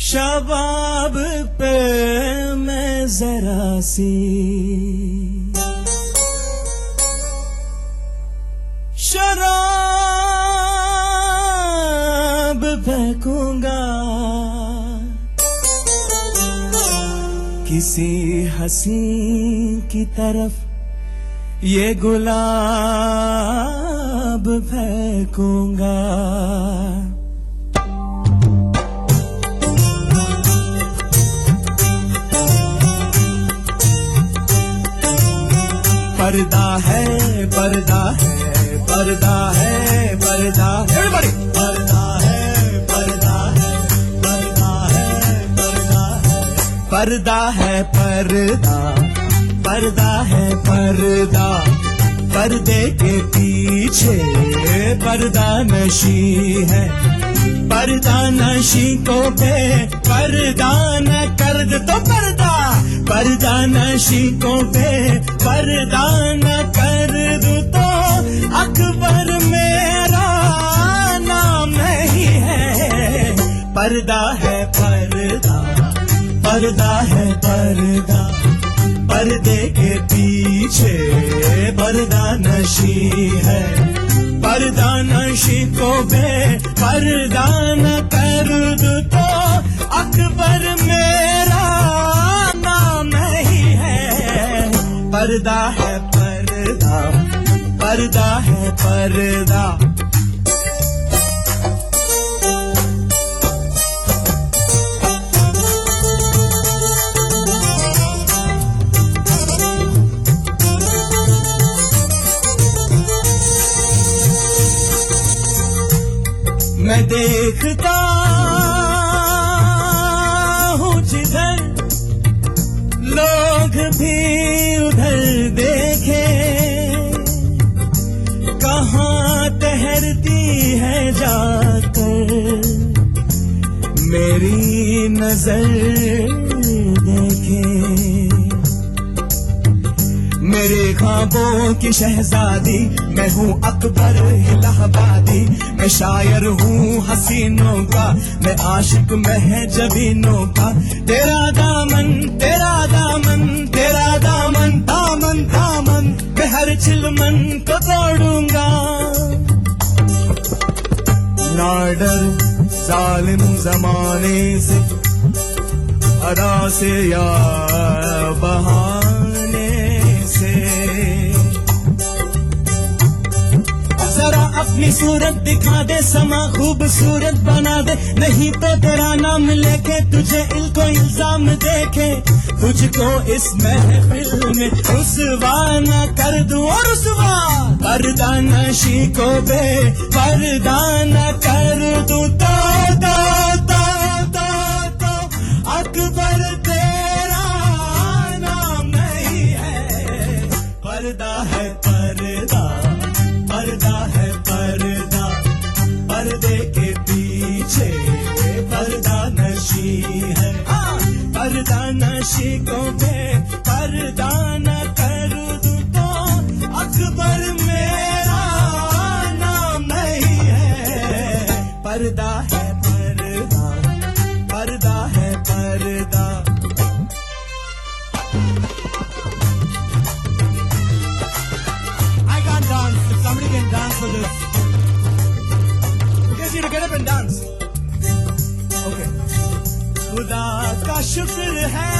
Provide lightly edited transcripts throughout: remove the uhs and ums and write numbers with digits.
شباب پہ میں ذرا سی شراب پھینکوں گا، کسی حسین کی طرف یہ گلاب پھینکوں گا۔ پردہ ہے پردہ ہے پردہ ہے پردہ ہے پردہ ہے پردہ ہے پردہ ہے پردہ ہے پردہ ہے پردہ پردہ ہے پردہ، پردے کے پیچھے پردہ نشی ہے، پردہ نشی کو بے پردہ نہ کر دے تو پردہ، پردہ نشی کو بے پردہ نہ کر دو تو اکبر میرا نام نہیں ہے۔ پردہ ہے پردہ پردہ ہے پردہ، پردے کے پیچھے پردہ نشی ہے، پردہ نشی کو بے پردہ نہ کر دو تو اکبر میرا نام نہیں ہے۔ پردہ ہے پردہ پردہ ہے پردہ۔ میں دیکھتا ہوں جدھر لوگ بھی ادھر دیکھے، کہاں ٹہرتی ہے جا کر میری نظر دیکھے۔ میرے خوابوں کی شہزادی میں ہوں اکبر الہ آبادی، میں شاعر ہوں حسینوں کا، میں عاشق میں ہے جبینوں کا، تیرا دامن تیرا دامن تیرا دامن دامن دامن میں ہر چلمن کو توڑوں گا۔ نہ ڈر ظالم زمانے سے، ادا سے یا بہانے سے، ذرا اپنی صورت دکھا دے، سما خوبصورت بنا دے، نہیں تو تیرا نام لے کے تجھے کو الزام دیکھے، تجھ کو اس محفل میں رسوا نہ کر دوں اور رسوا، پردہ نشی کو بے پردہ نہ کر دوں تو اکبر تیرا نام نہیں ہے۔ پردہ ہے پردہ پردہ ہے پردہ، پردے کے پیچھے پردہ نشی ہے، پردہ نشی کو بے پردہ نہ کر دوں تو اکبر میرا نام نہیں ہے۔ پردہ ہے پردہ پردہ ہے پردہ۔ Somebody can dance for this. You guys need to get up and dance. Okay. خدا کا شکر ہے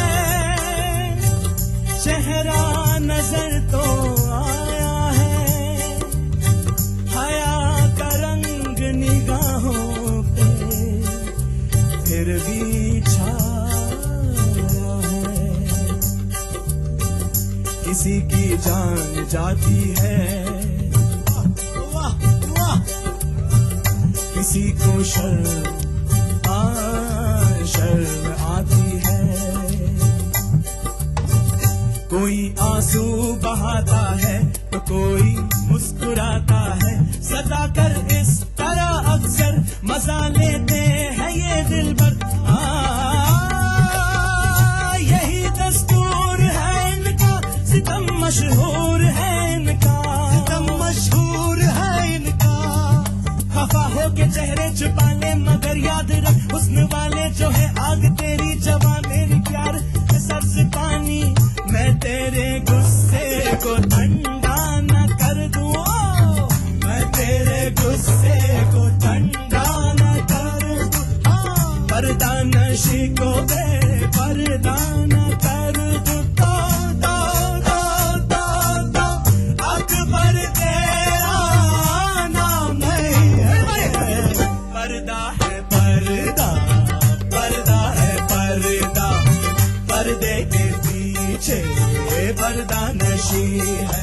چہرہ نظر تو آیا ہے، حیا کا رنگ نگاہوں پہ پھر بھی چھایا ہے، کسی کی جان جاتی ہے، کسی کو شرم آتی ہے، کوئی آنسو بہاتا ہے تو کوئی مسکراتا ہے، ستا کر اس طرح اکثر مزہ لیتے ہیں یہ دلبر، یہی دستور ہے ان کا، ستم مشہور ہے ان کا، ستم مشہور ہے ان छुपा ले मगर याद रख हुस्न वाले जो है आग तेरी जवां तेरी प्यार सर्द पानी मैं तेरे गुस्से को ठंडा न कर दूं मैं तेरे गुस्से को ठंडा न कर दूं पर्दा नशी को बे पर्दा न कर दूं अकबर तेरा नाम नहीं है पर्दा है पर्दा पर्दा है पर्दा पर्दे के पीछे पर्दा नशी है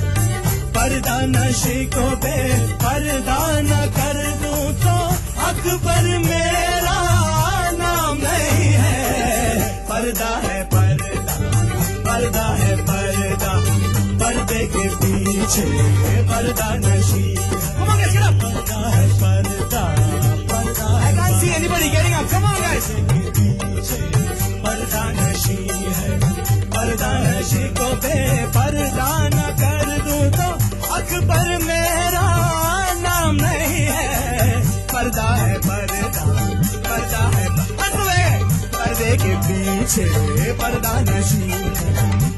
पर्दा नशी को बे पर्दा न कर दूं तो अकबर मेरा नाम नहीं है पर्दा है पर्दा पर्दा है पर्दा पर्दे के पीछे पर्दा नशी पर्दा है पर्दा पर्दा I can't see anybody getting up. Come on guys. पर्दा नशी है पर्दा नशी को बे पर्दा न कर दूं तो अकबर मेरा नाम नहीं है पर्दा है पर्दा पर्दा है पर्दे के पीछे पर्दा नशी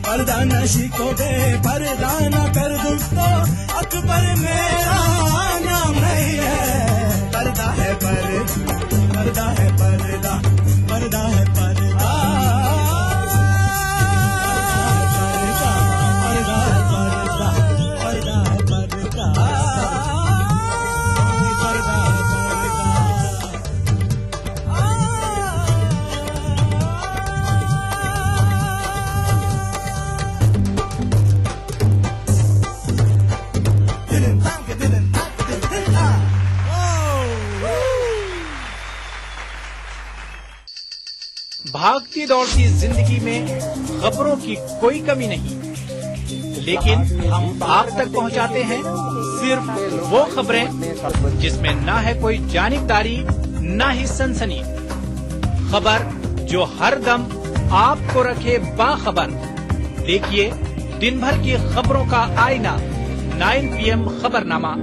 पर्दा नशी को बे पर्दा न कर दूं तो अकबर मेरा नाम नहीं है पर्दा है पर्दा पर्दा है पर्दा पर्दा है पर्दा भागती दौड़ती जिंदगी में खबरों की कोई कमी नहीं, लेकिन हम आप तक पहुंचाते हैं सिर्फ वो खबरें जिसमें ना है कोई जानिबदारी ना ही सनसनी। खबर जो हर दम आपको रखे बाखबर। देखिए दिन भर की खबरों का आईना 9 PM खबरनामा।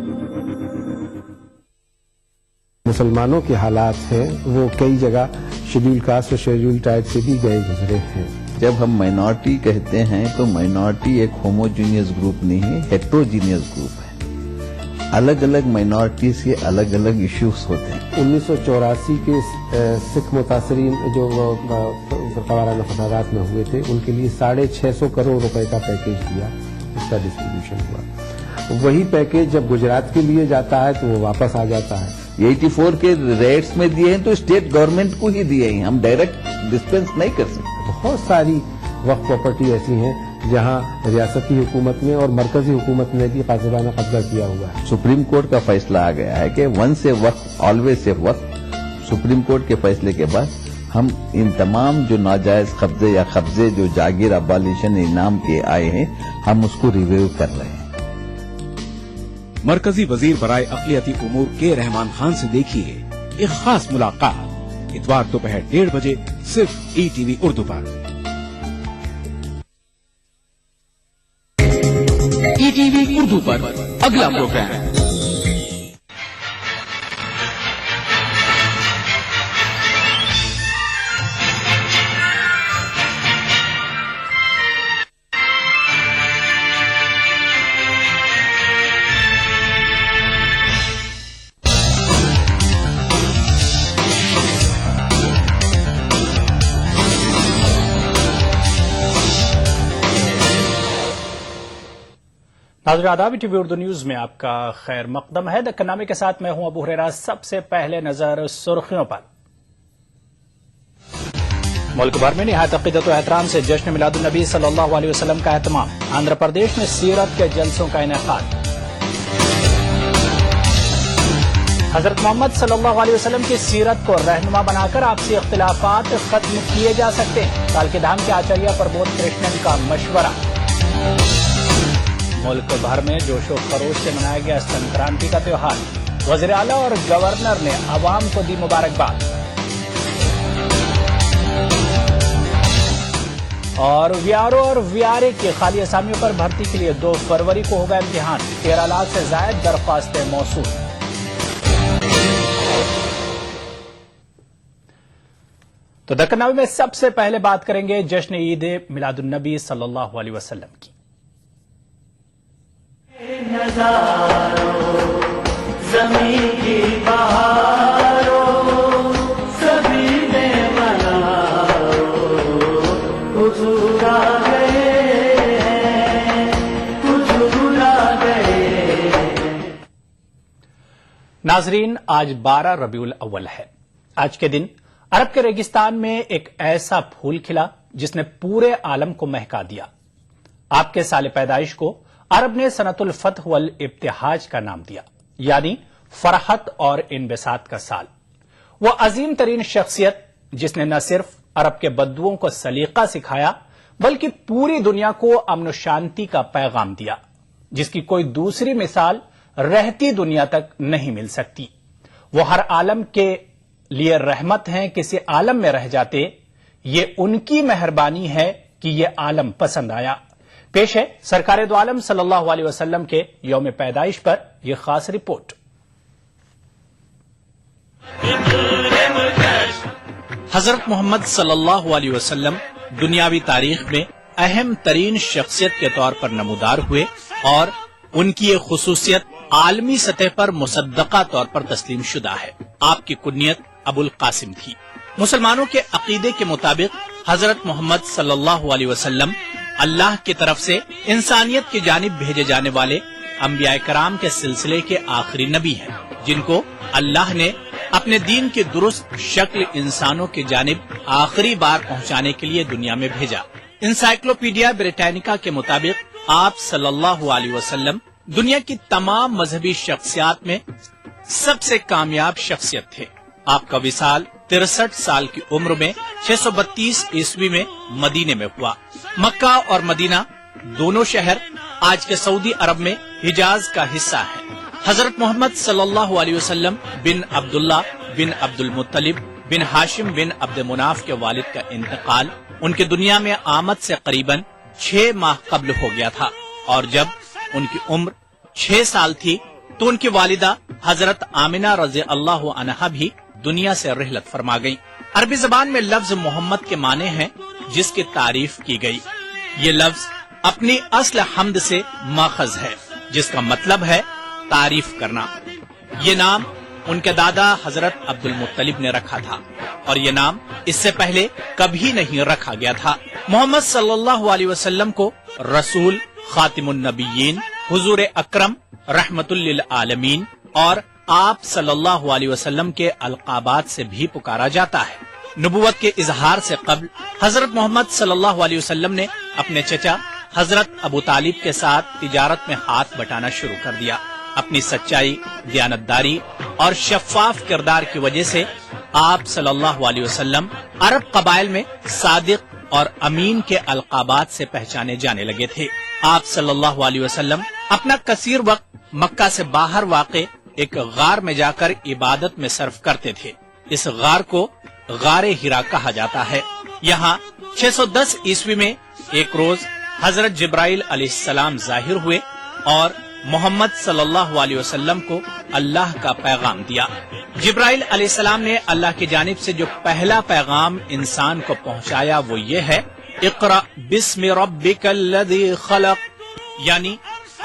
मुसलमानों के हालात हैं वो कई जगह शेड्यूल कास्ट और शेड्यूल ट्राइब से भी गए गुजरे हैं। जब हम माइनॉरिटी कहते हैं तो माइनॉरिटी एक होमोजीनियस ग्रुप नहीं है, हेट्रोजीनियस ग्रुप है। अलग अलग माइनॉरिटीज के अलग अलग इश्यूज होते हैं। 1984 के सिख मुतासरीन जो फरकावाराना फसादात में हुए थे उनके लिए 650 करोड़ रुपए का पैकेज दिया, उसका डिस्ट्रीब्यूशन हुआ। वही पैकेज जब गुजरात के लिए जाता है तो वो वापस आ जाता है। 84 के रेट्स में दिए हैं तो स्टेट गवर्नमेंट को ही दिए हैं, हम डायरेक्ट डिस्पेंस नहीं कर सकते। बहुत सारी वक्फ प्रॉपर्टी ऐसी हैं जहां रियासती हुकूमत ने और मरकजी हुकूमत ने भी कासिबाना कब्जा किया हुआ है। सुप्रीम कोर्ट का फैसला आ गया है कि once a waqf always a waqf. Supreme court के फैसले के बाद हम इन तमाम जो नाजायज कब्जे या कब्जे जो जागीर अबालिशन इनाम के आए हैं हम उसको रिव्यू कर रहे हैं। मरकजी वजीर बराए अक़लियती उमूर के रहमान खान से देखिए एक खास मुलाकात इतवार दोपहर 1:30 बजे सिर्फ ETV उर्दू पर। ETV उर्दू पर अगला प्रोग्राम नाज़रीन आदाब, टीवी उर्दू न्यूज में आपका खैर मकदम है। दक्कन नामे के साथ मैं हूं अबू हुरैरा। सबसे पहले नजर सुर्खियों पर। मुल्क भर में निहायत अक़ीदत व एहतराम से जश्न मिलादुन नबी सल्लल्लाहु अलैहि वसल्लम का एहतमाम। आंध्र प्रदेश में सीरत के जलसों का इनेकाद। हजरत मोहम्मद सल्लल्लाहु अलैहि वसल्लम की सीरत को रहनुमा बनाकर आपसी इख्तिलाफात खत्म किए जा सकते हैं। कालकीधाम के आचार्य प्रबोध कृष्णन का मशवरा। मुल्क भर में जोशो खरोश से मनाया गया संक्रांति का त्योहार। वज़ीर आला और गवर्नर ने आवाम को दी मुबारकबाद। और वीआरओ और वीआरए की खाली असामियों पर भर्ती के लिए 2 फरवरी को होगा इम्तिहान। 13 लाख से जायद दरख्वास्तें मौसूल। تو دکن نامے میں سب سے پہلے بات کریں گے جشن عید میلاد النبی صلی اللہ علیہ وسلم کی. ناظرین، آج 12 ربیع الاول ہے. آج کے دن عرب کے ریگستان میں ایک ایسا پھول کھلا جس نے پورے عالم کو مہکا دیا. آپ کے سال پیدائش کو عرب نے سنۃ الفتح والابتہاج کا نام دیا، یعنی فرحت اور انبساط کا سال. وہ عظیم ترین شخصیت جس نے نہ صرف عرب کے بدوؤں کو سلیقہ سکھایا بلکہ پوری دنیا کو امن و شانتی کا پیغام دیا، جس کی کوئی دوسری مثال رہتی دنیا تک نہیں مل سکتی. وہ ہر عالم کے لیے رحمت ہیں. کسی عالم میں رہ جاتے، یہ ان کی مہربانی ہے کہ یہ عالم پسند آیا. پیش ہے سرکار دو عالم صلی اللہ علیہ وسلم کے یوم پیدائش پر یہ خاص رپورٹ. حضرت محمد صلی اللہ علیہ وسلم دنیاوی تاریخ میں اہم ترین شخصیت کے طور پر نمودار ہوئے اور ان کی یہ خصوصیت عالمی سطح پر مصدقہ طور پر تسلیم شدہ ہے. آپ کی کنیت ابو القاسم تھی. مسلمانوں کے عقیدے کے مطابق حضرت محمد صلی اللہ علیہ وسلم اللہ کی طرف سے انسانیت کی جانب بھیجے جانے والے انبیاء کرام کے سلسلے کے آخری نبی ہیں، جن کو اللہ نے اپنے دین کی درست شکل انسانوں کی جانب آخری بار پہنچانے کے لیے دنیا میں بھیجا. انسائکلوپیڈیا بریٹینیکا کے مطابق آپ صلی اللہ علیہ وسلم دنیا کی تمام مذہبی شخصیات میں سب سے کامیاب شخصیت تھے. آپ کا وصال 63 سال کی عمر میں 632 عیسوی میں مدینے میں ہوا. مکہ اور مدینہ دونوں شہر آج کے سعودی عرب میں حجاز کا حصہ ہیں. حضرت محمد صلی اللہ علیہ وسلم بن عبداللہ بن عبد المطلب بن ہاشم بن عبد مناف کے والد کا انتقال ان کی دنیا میں آمد سے قریباً 6 ماہ قبل ہو گیا تھا، اور جب ان کی عمر 6 سال تھی تو ان کی والدہ حضرت آمنہ رضی اللہ عنہا بھی دنیا سے رحلت فرما گئی. عربی زبان میں لفظ محمد کے معنی ہیں جس کی تعریف کی گئی. یہ لفظ اپنی اصل حمد سے ماخذ ہے، جس کا مطلب ہے تعریف کرنا. یہ نام ان کے دادا حضرت عبد المطلب نے رکھا تھا، اور یہ نام اس سے پہلے کبھی نہیں رکھا گیا تھا. محمد صلی اللہ علیہ وسلم کو رسول، خاتم النبیین، حضور اکرم، رحمت للعالمین اور آپ صلی اللہ علیہ وسلم کے القابات سے بھی پکارا جاتا ہے. نبوت کے اظہار سے قبل حضرت محمد صلی اللہ علیہ وسلم نے اپنے چچا حضرت ابو طالب کے ساتھ تجارت میں ہاتھ بٹانا شروع کر دیا. اپنی سچائی، دیانتداری اور شفاف کردار کی وجہ سے آپ صلی اللہ علیہ وسلم عرب قبائل میں صادق اور امین کے القابات سے پہچانے جانے لگے تھے. آپ صلی اللہ علیہ وسلم اپنا کثیر وقت مکہ سے باہر واقع ایک غار میں جا کر عبادت میں صرف کرتے تھے. اس غار کو غار ہرا کہا جاتا ہے. یہاں 610 عیسوی میں ایک روز حضرت جبرائیل علیہ السلام ظاہر ہوئے اور محمد صلی اللہ علیہ وسلم کو اللہ کا پیغام دیا. جبرائیل علیہ السلام نے اللہ کی جانب سے جو پہلا پیغام انسان کو پہنچایا وہ یہ ہے، اقرأ بسم ربک الذی خلق، یعنی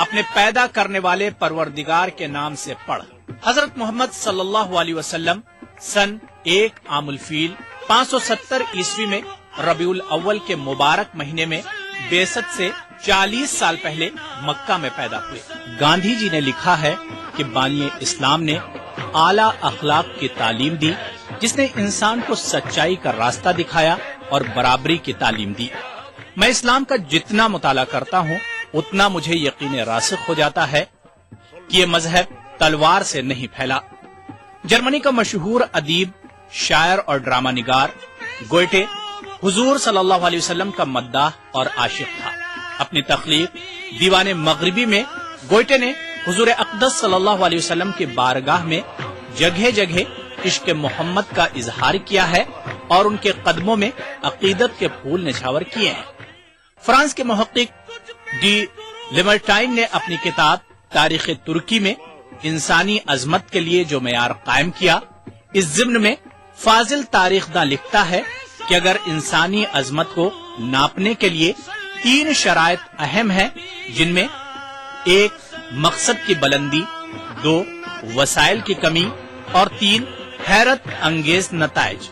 اپنے پیدا کرنے والے پروردگار کے نام سے پڑھ. حضرت محمد صلی اللہ علیہ وسلم سن 1 عام الفیل 570 عیسوی میں ربیع الاول کے مبارک مہینے میں بعثت سے 40 سال پہلے مکہ میں پیدا ہوئے. گاندھی جی نے لکھا ہے کہ بانی اسلام نے اعلیٰ اخلاق کی تعلیم دی، جس نے انسان کو سچائی کا راستہ دکھایا اور برابری کی تعلیم دی. میں اسلام کا جتنا مطالعہ کرتا ہوں اتنا مجھے یقین راسخ ہو جاتا ہے کہ یہ مذہب تلوار سے نہیں پھیلا. جرمنی کا مشہور ادیب، شاعر اور ڈرامہ نگار گوئٹے حضور صلی اللہ علیہ وسلم کا مداح اور عاشق تھا. اپنی تخلیق دیوان مغربی میں گوئٹے نے حضور اقدس صلی اللہ علیہ وسلم کی بارگاہ میں جگہ جگہ عشق محمد کا اظہار کیا ہے اور ان کے قدموں میں عقیدت کے پھول نچھاور کیے ہیں. فرانس کے محقق ڈی لیمرٹائن نے اپنی کتاب تاریخ ترکی میں انسانی عظمت کے لیے جو معیار قائم کیا، اس ضمن میں فاضل تاریخ داں لکھتا ہے کہ اگر انسانی عظمت کو ناپنے کے لیے 3 شرائط اہم ہیں، جن میں 1 مقصد کی بلندی، 2 وسائل کی کمی اور 3 حیرت انگیز نتائج،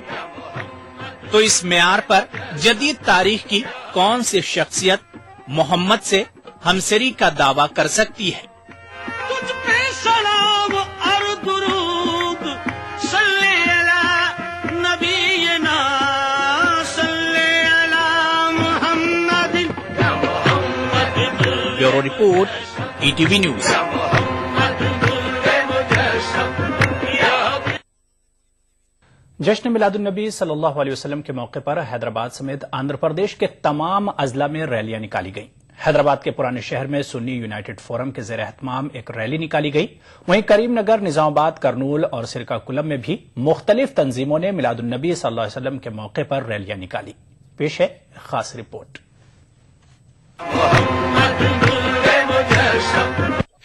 تو اس معیار پر جدید تاریخ کی کون سی شخصیت محمد سے ہمسری کا دعویٰ کر سکتی ہے؟ تجھ پہ سلام اور درود، صلی علی نبینا، صلی علی محمد۔ Bureau report, ETV news. جشن میلاد النبی صلی اللہ علیہ وسلم کے موقع پر حیدرآباد سمیت آندھرا پردیش کے تمام اضلاع میں ریلیاں نکالی گئیں۔ حیدرآباد کے پرانے شہر میں سنی یونائیٹڈ فورم کے زیر اہتمام ایک ریلی نکالی گئی، وہیں کریم نگر، نظام آباد، کرنول اور سرکا کلم میں بھی مختلف تنظیموں نے میلاد النبی صلی اللہ علیہ وسلم کے موقع پر ریلیاں نکالی۔ پیش ہے خاص رپورٹ۔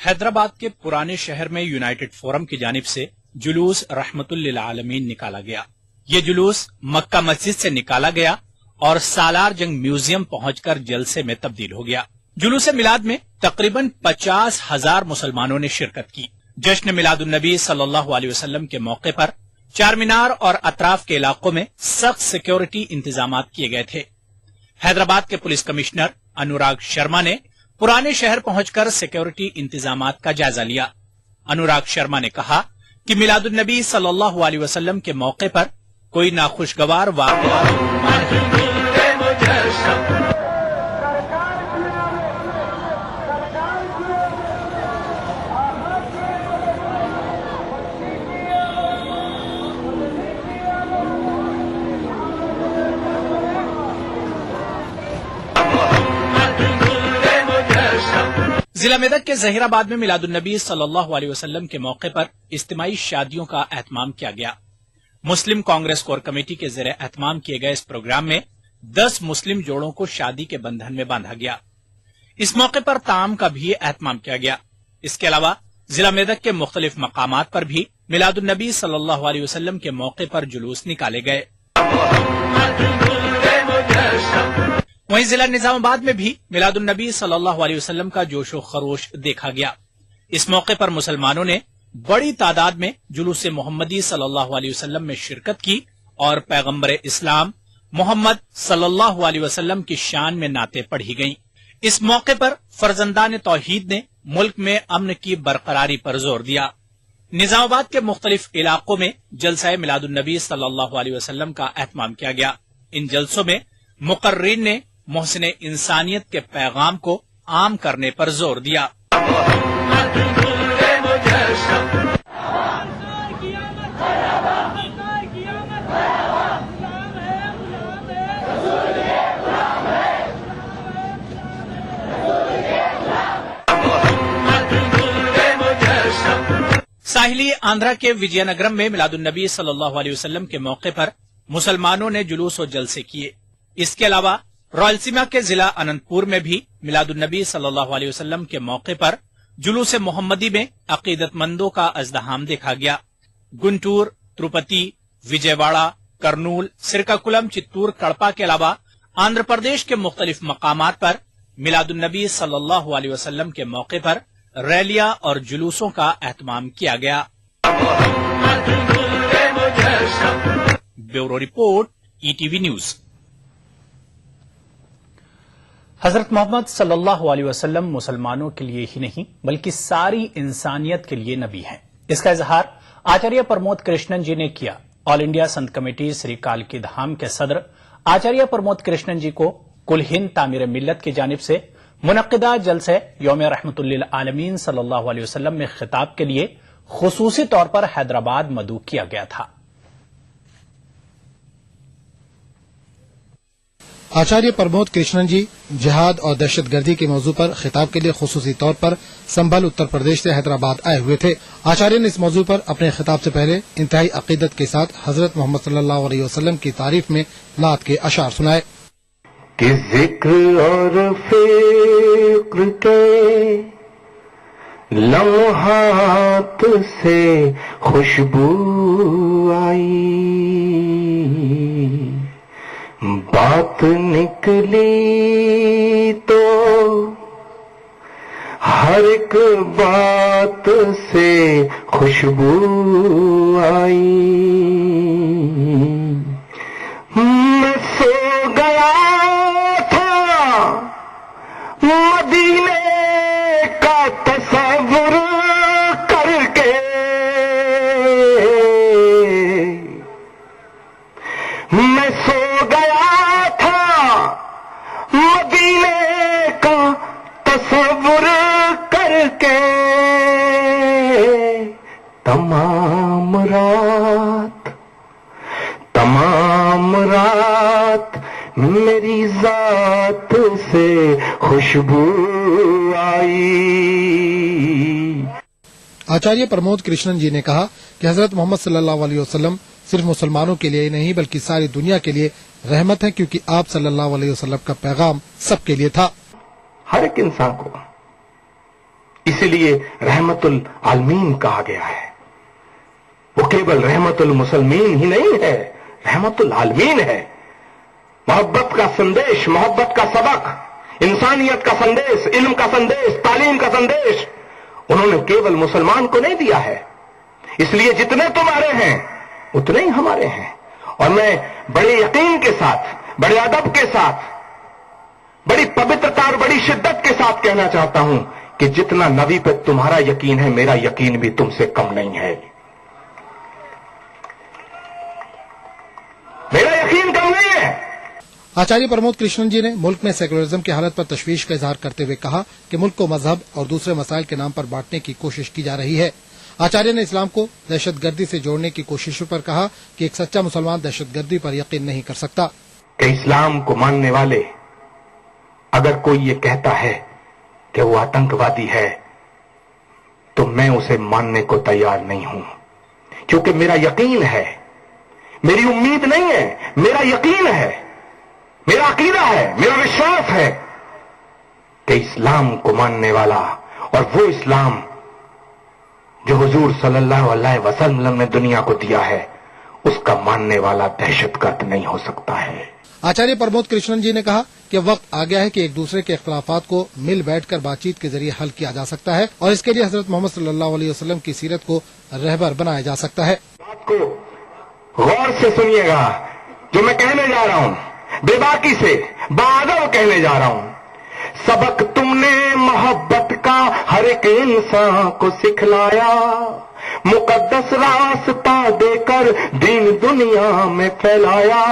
حیدرآباد کے پرانے شہر میں یونائیٹڈ فورم کی جانب سے جلوس رحمت للعالمین نکالا گیا۔ یہ جلوس مکہ مسجد سے نکالا گیا اور سالار جنگ میوزیم پہنچ کر جلسے میں تبدیل ہو گیا۔ جلوس میلاد میں تقریباً 50,000 مسلمانوں نے شرکت کی۔ جشن میلاد النبی صلی اللہ علیہ وسلم کے موقع پر چار مینار اور اطراف کے علاقوں میں سخت سیکیورٹی انتظامات کیے گئے تھے۔ حیدرآباد کے پولیس کمشنر انوراگ شرما نے پرانے شہر پہنچ کر سیکیورٹی انتظامات کا جائزہ لیا۔ انوراگ شرما نے کہا کہ میلاد النبی صلی اللہ علیہ وسلم کے موقع پر کوئی ناخوشگوار واقعات ضلع میدک کے ظہیر آباد میں میلاد النبی صلی اللہ علیہ وسلم کے موقع پر اجتماعی شادیوں کا اہتمام کیا گیا۔ مسلم کانگریس کور کمیٹی کے زیر اہتمام کیے گئے اس پروگرام میں 10 مسلم جوڑوں کو شادی کے بندھن میں باندھا گیا۔ اس موقع پر طعام کا بھی اہتمام کیا گیا۔ اس کے علاوہ ضلع میدک کے مختلف مقامات پر بھی میلاد النبی صلی اللہ علیہ وسلم کے موقع پر جلوس نکالے گئے۔ وہیں ضلع نظام آباد میں بھی میلاد النبی صلی اللہ علیہ وسلم کا جوش و خروش دیکھا گیا۔ اس موقع پر مسلمانوں نے بڑی تعداد میں جلوس محمدی صلی اللہ علیہ وسلم میں شرکت کی اور پیغمبر اسلام محمد صلی اللہ علیہ وسلم کی شان میں نعتیں پڑھی گئیں۔ اس موقع پر فرزندان توحید نے ملک میں امن کی برقراری پر زور دیا۔ نظام آباد کے مختلف علاقوں میں جلسہ میلاد النبی صلی اللہ علیہ وسلم کا اہتمام کیا گیا۔ ان جلسوں میں مقررین نے محسن انسانیت کے پیغام کو عام کرنے پر زور دیا۔ ساحلی آندھرا کے وجے نگرم میں میلاد النبی صلی اللہ علیہ وسلم کے موقع پر مسلمانوں نے جلوس و جلسے کیے۔ اس کے علاوہ رائلسیما کے ضلع اننت پور میں بھی میلاد النبی صلی اللہ علیہ وسلم کے موقع پر جلوس محمدی میں عقیدت مندوں کا ازدحام دیکھا گیا۔ گنٹور، تروپتی، وجے واڑہ، کرنول، سرکا کلم، چتور، کڑپا کے علاوہ آندھرا پردیش کے مختلف مقامات پر میلاد النبی صلی اللہ علیہ وسلم کے موقع پر ریلیاں اور جلوسوں کا اہتمام کیا گیا۔ Bureau report, ETV news. حضرت محمد صلی اللہ علیہ وسلم مسلمانوں کے لیے ہی نہیں بلکہ ساری انسانیت کے لیے نبی ہیں۔ اس کا اظہار آچاریہ پرمود کرشنن جی نے کیا۔ آل انڈیا سنت کمیٹی سری کالکی دھام کے صدر آچاریہ پرمود کرشنن جی کو کل ہند تعمیر ملت کی جانب سے منعقدہ جلسہ یوم رحمت للعالمین صلی اللہ علیہ وسلم میں خطاب کے لیے خصوصی طور پر حیدرآباد مدعو کیا گیا تھا۔ آچاریہ پرمود کرشنن جی جہاد اور دہشت گردی کے موضوع پر خطاب کے لیے خصوصی طور پر سنبھل اتر پردیش سے حیدرآباد آئے ہوئے تھے۔ آچاریہ نے اس موضوع پر اپنے خطاب سے پہلے انتہائی عقیدت کے ساتھ حضرت محمد صلی اللہ علیہ وسلم کی تعریف میں نعت کے اشعار سنائے کہ ذکر اور فکر کے لمحات سے خوشبو آئی، बात निकली तो हर एक बात से खुशबू आई। मैं सो गया था मदीने का तस्वुर करके, मैं सो गया था मदीने का तस्वुर करके, तमाम रात मेरी जात से खुशबू आई। आचार्य प्रमोद कृष्णन जी ने कहा कि हजरत मोहम्मद सल्लल्लाहु अलैहि वसल्लम सिर्फ मुसलमानों के लिए ही नहीं बल्कि सारी दुनिया के लिए रहमत है, क्योंकि आप सल्लल्लाहु अलैहि वसल्लम का पैगाम सबके लिए था। हर एक इंसान को इसीलिए रहमतुल आलमीन कहा गया है। वो केवल रहमतुल मुसलमीन ही नहीं है, रहमतुल आलमीन है। मोहब्बत का संदेश, मोहब्बत का सबक, इंसानियत का संदेश, इल्म का संदेश, तालीम का संदेश उन्होंने केवल मुसलमान को नहीं दिया है। इसलिए जितने तुम्हारे हैं उतने ही हमारे हैं। और मैं बड़े यकीन के साथ, बड़े अदब के साथ, बड़ी पवित्रता और बड़ी शिद्दत के साथ कहना चाहता हूं कि जितना नबी पे तुम्हारा यकीन है, मेरा यकीन भी तुमसे कम नहीं है। मेरा यकीन कम नहीं है। आचार्य प्रमोद कृष्णन जी ने मुल्क में सेकुलरिज्म की हालत पर तशवीश का इजहार करते हुए कहा कि मुल्क को मजहब और दूसरे मसाइल के नाम पर बांटने की कोशिश की जा रही है। आचार्य ने इस्लाम को दहशतगर्दी से जोड़ने की कोशिशों पर कहा कि एक सच्चा मुसलमान दहशतगर्दी पर यकीन नहीं कर सकता। कि इस्लाम को मानने वाले अगर कोई ये कहता है कि वो आतंकवादी है तो मैं उसे मानने को तैयार नहीं हूं, क्योंकि मेरा यकीन है, मेरी उम्मीद नहीं है, मेरा यकीन है, मेरा अकीदा है, मेरा विश्वास है कि इस्लाम को मानने वाला और वो इस्लाम जो हुजूर सल्लल्लाहु अलैहि वसल्लम ने दुनिया को दिया है, उसका मानने वाला दहशतगर्द नहीं हो सकता है। आचार्य प्रमोद कृष्णन जी ने कहा कि वक्त आ गया है कि एक दूसरे के इख्तलाफात को मिल बैठकर बातचीत के जरिए हल किया जा सकता है और इसके लिए हजरत मोहम्मद सल्लल्लाहु अलैहि वसल्लम की सीरत को रहबर बनाया जा सकता है। बात को गौर से सुनिएगा, जो मैं कहने जा रहा हूं बेबाकी से बादल कहने जा रहा हूं। सबक तुमने मोहब्बत का हर एक इंसान को सिखलाया, मुकद्दस रास्ता देकर दीन दुनिया में फैलाया।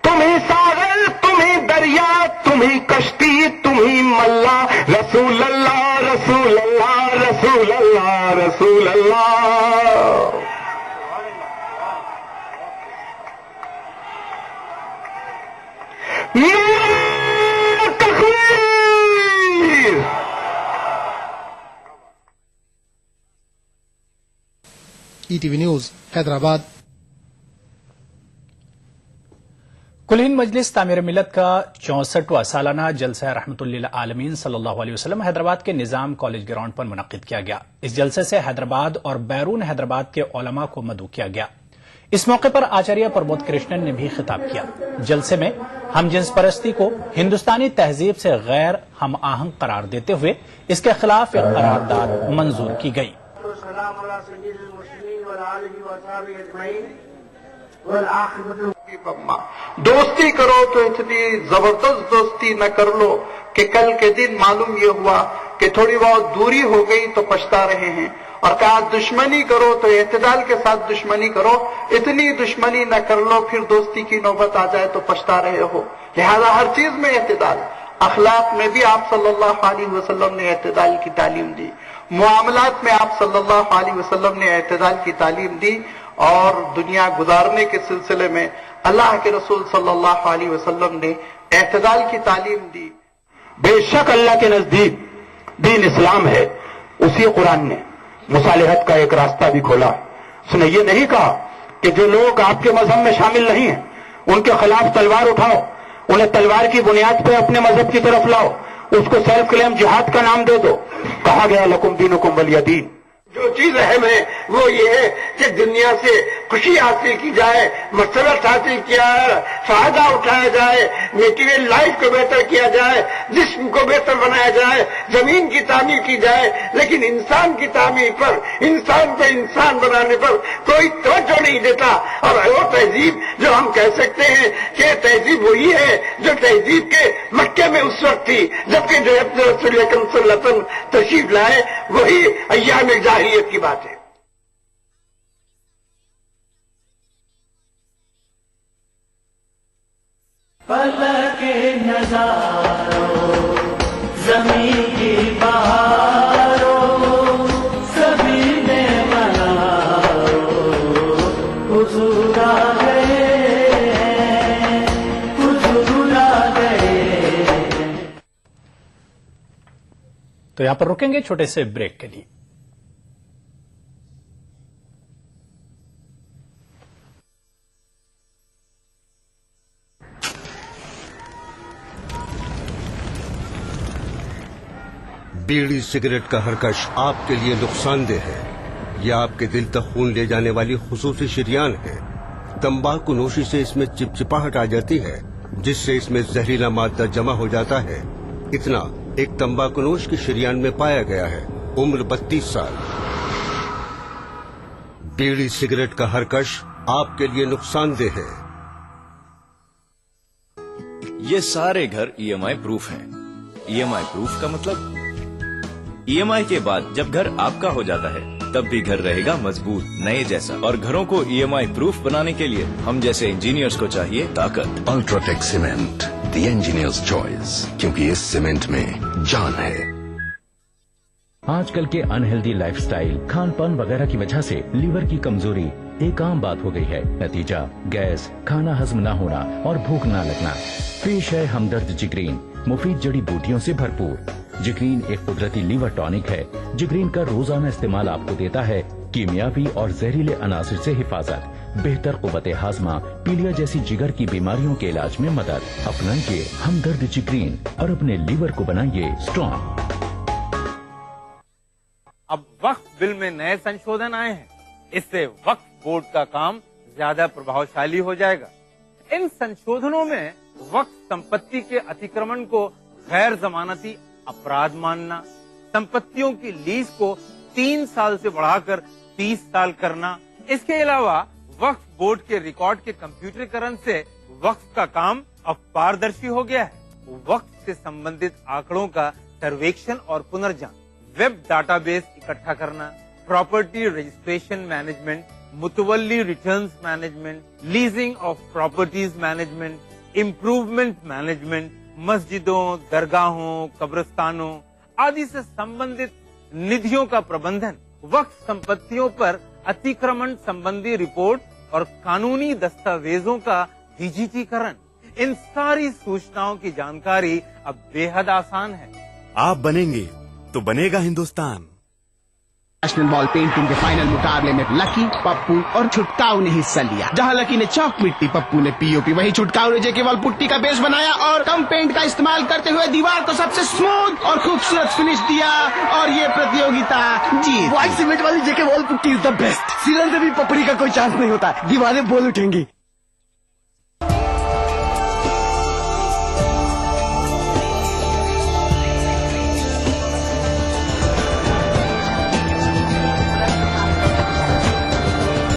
तुम्ही सागर, तुम्ही दरिया, तुम्ही कश्ती, तुम्ही मल्ला, रसूल अल्लाह, रसूल अल्लाह, रसूल अल्लाह, रसूल अल्लाह। ETV news Hyderabad. कुल-हिंद मजलिस तामीर मिलत का 64वां सालाना जलसा रहमतुल्लिल आलमीन सल्लल्लाहु अलैहि वसल्लम हैदराबाद के निजाम कॉलेज ग्राउंड पर मुनक्किद किया गया। इस जलसे से हैदराबाद और बैरून हैदराबाद के उलमा को मदऊ किया गया। इस मौके पर आचार्य प्रमोद कृष्णन ने भी खिताब किया। जलसे में हम जिन्स परस्ती को हिंदुस्तानी तहजीब से गैर हम आहंग करार देते हुए इसके खिलाफ एक करारदाद मंजूर की गई। दोस्ती करो तो इतनी जबरदस्त दोस्ती न कर लो कि कल के दिन मालूम ये हुआ कि थोड़ी बहुत दूरी हो गई तो पछता रहे हैं। और कहा दुश्मनी करो तो एतदाल के साथ दुश्मनी करो, इतनी दुश्मनी न कर लो फिर दोस्ती की नौबत आ जाए तो पछता रहे हो। लिहाजा हर चीज में एतदाल, अखलाक में भी आप सल्लल्लाहु अलैहि वसल्लम ने एतदाल की तालीम दी, मुआमलात में आप सल्लल्लाहु अलैहि वसल्लम ने एतदाल की तालीम दी और दुनिया गुजारने के सिलसिले में अल्लाह के रसूल सल्लल्लाहु अलैहि वसल्लम ने एतदाल की तालीम दी। बेशक अल्लाह के नजदीक दीन इस्लाम है। उसी कुरान ने मुसालिहत का एक रास्ता भी खोला। उसने ये नहीं कहा कि जो लोग आपके मजहब में शामिल नहीं हैं उनके खिलाफ तलवार उठाओ, उन्हें तलवार की बुनियाद पर अपने मजहब की तरफ लाओ, उसको सेल्फ क्लेम जिहाद का नाम दे दो। कहा गया लकुम दीनुकुम वलिय दीन। जो चीज अहम है वो ये है कि दुनिया से खुशी हासिल की जाए, मसरत हासिल किया फायदा उठाया जाए, मेटीरियल लाइफ को बेहतर किया जाए, जिस्म को बेहतर बनाया जाए, जमीन की तामीर की जाए, लेकिन इंसान की तामीर पर, इंसान को इंसान बनाने पर कोई तवज्जो नहीं देता। और वो तहजीब जो हम कह सकते हैं कि तहजीब वही है जो तहजीब के मक्के में उस वक्त थी जबकि जो रसूल अकरम सल्लल्लाहु अलैहि वसल्लम तशरीफ लाए, वही अय्याम जाहिलियत की बात है। पलके नजारों जमीन की बहारों सभी ने मनाओ हुजूर आ गए, हुजूर आ गए। तो यहाँ पर रुकेंगे छोटे से ब्रेक के लिए। बीड़ी सिगरेट का हर कश आपके लिए नुकसानदेह है। यह आपके दिल तक खून ले जाने वाली खुसूसी शरियान है। तंबाकू नोशी से इसमें चिपचिपाहट आ जाती है जिससे इसमें जहरीला मादा जमा हो जाता है। इतना एक तंबाकूनोश की शरियान में पाया गया है। उम्र 32 साल। बीड़ी सिगरेट का हर कश आपके लिए नुकसानदेह है। ये सारे घर ईएमआई प्रूफ हैं। ईएमआई प्रूफ का मतलब ईएमआई के बाद जब घर आपका हो जाता है तब भी घर रहेगा मजबूत नए जैसा। और घरों को ईएमआई प्रूफ बनाने के लिए हम जैसे इंजीनियर्स को चाहिए ताकत। UltraTech cement, the engineers choice, क्योंकि इस सीमेंट में जान है। आजकल के अनहेल्दी लाइफस्टाइल, खान पान वगैरह की वजह से लीवर की कमजोरी एक आम बात हो गई है। नतीजा गैस, खाना हजम न होना और भूख न लगना। पेश है हमदर्द जिग्रीन, मुफीद जड़ी बूटियों से भरपूर। जिग्रीन एक कुदरती लीवर टॉनिक है। जिग्रीन का रोजाना इस्तेमाल आपको देता है कीमियावी और जहरीले अनासिर से हिफाजत, बेहतर कुव्वते हाजमा, पीलिया जैसी जिगर की बीमारियों के इलाज में मदद। अपनाइए हमदर्द जिग्रीन और अपने लीवर को बनाइए स्ट्रॉन्ग। अब वक्फ बिल में नए संशोधन आए हैं। इससे वक्फ बोर्ड का काम ज्यादा प्रभावशाली हो जाएगा। इन संशोधनों में वक्फ संपत्ति के अतिक्रमण को गैर जमानती अपराध मानना, संपत्तियों की लीज को 3 साल से बढ़ाकर 30 साल करना। इसके अलावा वक्फ बोर्ड के रिकॉर्ड के कंप्यूटरीकरण से वक्फ का काम अब पारदर्शी हो गया है। वक्फ से संबंधित आंकड़ों का सर्वेक्षण और पुनर्जांच, वेब डाटाबेस इकट्ठा करना, प्रॉपर्टी रजिस्ट्रेशन मैनेजमेंट, मुतवल्ली returns management, leasing of properties management, improvement management, मस्जिदों, दरगाहों, कब्रिस्तानों आदि से संबंधित निधियों का प्रबंधन, वक्फ संपत्तियों पर अतिक्रमण संबंधी रिपोर्ट और कानूनी दस्तावेजों का डिजिटीकरण, इन सारी सूचनाओं की जानकारी अब बेहद आसान है। आप बनेंगे तो बनेगा हिंदुस्तान। नेशनल बॉल पेंटिंग के फाइनल मुकाबले में लकी, पप्पू और छुटकाऊ ने हिस्सा लिया। जहां लकी ने चौक मिट्टी, पप्पू ने पीओपी, वहीं छुटकाऊ ने जेके वॉल पुट्टी का बेस बनाया और कम पेंट का इस्तेमाल करते हुए दीवार को सबसे स्मूथ और खूबसूरत फिनिश दिया और ये प्रतियोगिता जीत। व्हाइट सीमेंट वाली JK wall putty is the best. सीलन से भी पपड़ी का कोई चांस नहीं होता, दीवारें बोल उठेंगी।